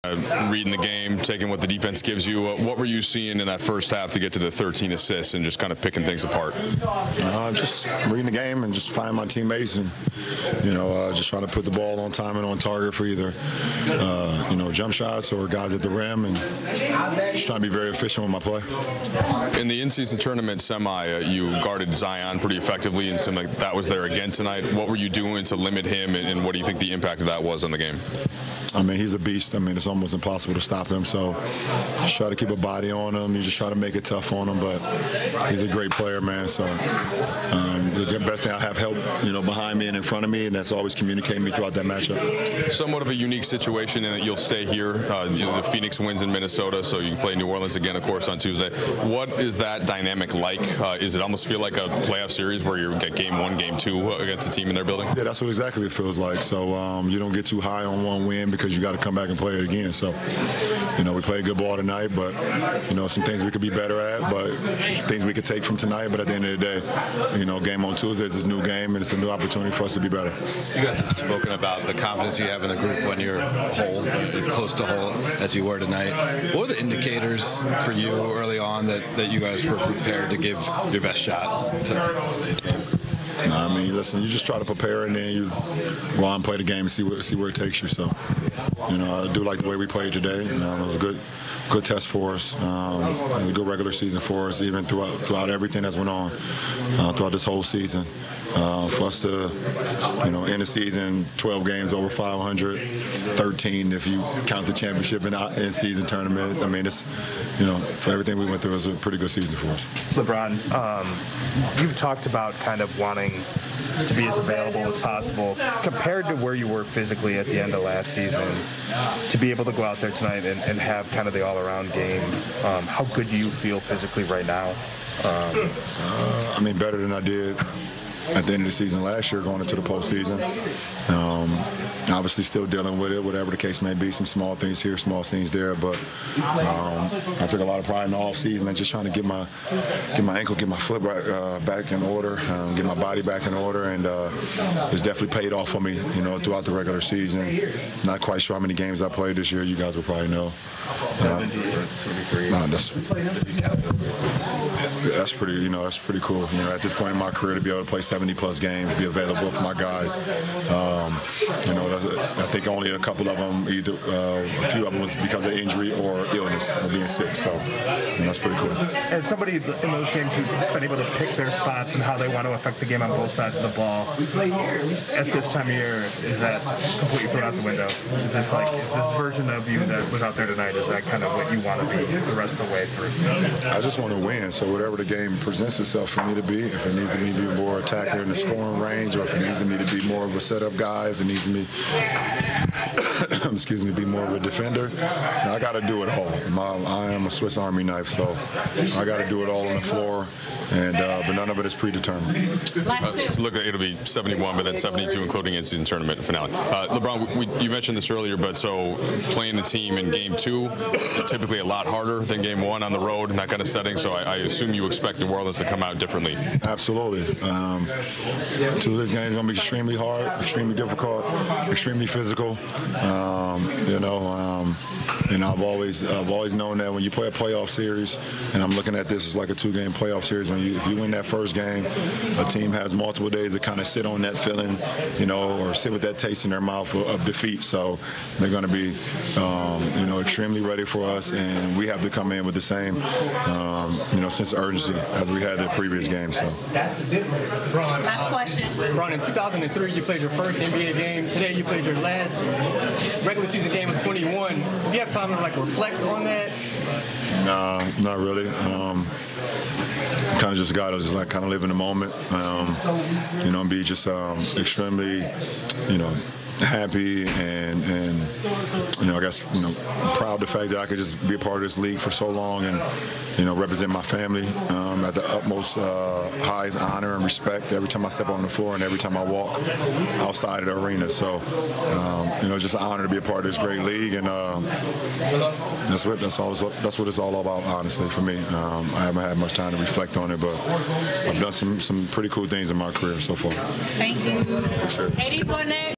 Reading the game, taking what the defense gives you. What were you seeing in that first half to get to the 13 assists and just kind of picking things apart? Just reading the game and just finding my teammates and, just trying to put the ball on time and on target for either, jump shots or guys at the rim, and just trying to be very efficient with my play. In the in-season tournament semi, you guarded Zion pretty effectively, and it seemed like that was there again tonight. What were you doing to limit him, and what do you think the impact of that was on the game? I mean, he's a beast. I mean, it's almost impossible to stop him. So just try to keep a body on him. You just try to make it tough on him. But he's a great player, man. So the best thing I have help, behind me and in front of me, and that's always communicating me throughout that matchup. Somewhat of a unique situation in that you'll stay here. The Phoenix wins in Minnesota, so you play New Orleans again, of course, on Tuesday. What is that dynamic like? Is it almost feel like a playoff series where you get game one, game two against a team in their building? Yeah, that's what exactly it feels like. So you don't get too high on one win because you got to come back and play it again. So, we played good ball tonight, but, some things we could be better at, but some things we could take from tonight. But at the end of the day, game on Tuesday is this new game, and it's a new opportunity for us to be better. You guys have spoken about the confidence you have in the group when you're whole, close to whole, as you were tonight. What were the indicators for you early on that you guys were prepared to give your best shot to these games? I mean, listen, you just try to prepare, and then you go on and play the game and see where it takes you. So, I do like the way we played today. It was a good test for us, a good regular season for us, even throughout everything that's went on throughout this whole season. For us to, end the season 12 games over 500, 13 if you count the championship and in-season tournament. I mean, it's, for everything we went through, it was a pretty good season for us. LeBron, you've talked about kind of wanting to be as available as possible. Compared to where you were physically at the end of last season, to be able to go out there tonight and have kind of the all-around game, how good do you feel physically right now? I mean, better than I did at the end of the season last year going into the postseason. Obviously still dealing with it, whatever the case may be, some small things here, small things there, but I took a lot of pride in the offseason and just trying to get my ankle, get my foot back in order, get my body back in order, and it's definitely paid off for me, throughout the regular season. Not quite sure how many games I played this year. You guys will probably know. 70 or 23. That's pretty, that's pretty cool. At this point in my career, to be able to play 70+ games, be available for my guys. I think only a couple of them, either a few of them was because of injury or illness or being sick. So that's pretty cool. As somebody in those games who's been able to pick their spots and how they want to affect the game on both sides of the ball, at this time of year, is that completely thrown out the window? Is this version of you that was out there tonight, is that kind of what you want to be the rest of the way through? I just want to win. So whatever the game presents itself for me to be, if it needs to be more attacker in the scoring range, or if it needs me to be more of a setup guy, if it needs me be more of a defender, I got to do it all. I am a Swiss Army knife, so I got to do it all on the floor, and but none of it is predetermined. It'll be 71, but then 72, including in-season tournament finale. LeBron, you mentioned this earlier, but so playing the team in game two, typically a lot harder than game one on the road in that kind of setting, so I assume you expect New Orleans to come out differently. Absolutely. Two of these games are going to be extremely hard, extremely difficult, extremely physical. I've always known that when you play a playoff series, and I'm looking at this as like a two-game playoff series, if you win that first game, a team has multiple days to kind of sit on that feeling, or sit with that taste in their mouth of defeat. So they're going to be, extremely ready for us, and we have to come in with the same, sense of urgency as we had the previous game. So that's the difference. Last question. Ron, in 2003, you played your first NBA game. Today, you played your last regular season game of 21. Do you have time to reflect on that? Nah, not really. Kind of just got to just kind of live in the moment, and be just extremely, happy and I guess proud of the fact that I could just be a part of this league for so long and represent my family at the utmost highest honor and respect every time I step on the floor and every time I walk outside of the arena. So just an honor to be a part of this great league, and that's what it's all about, honestly, for me. I haven't had much time to reflect on it, but I've done some pretty cool things in my career so far. Thank you. For sure. Eddie, go next.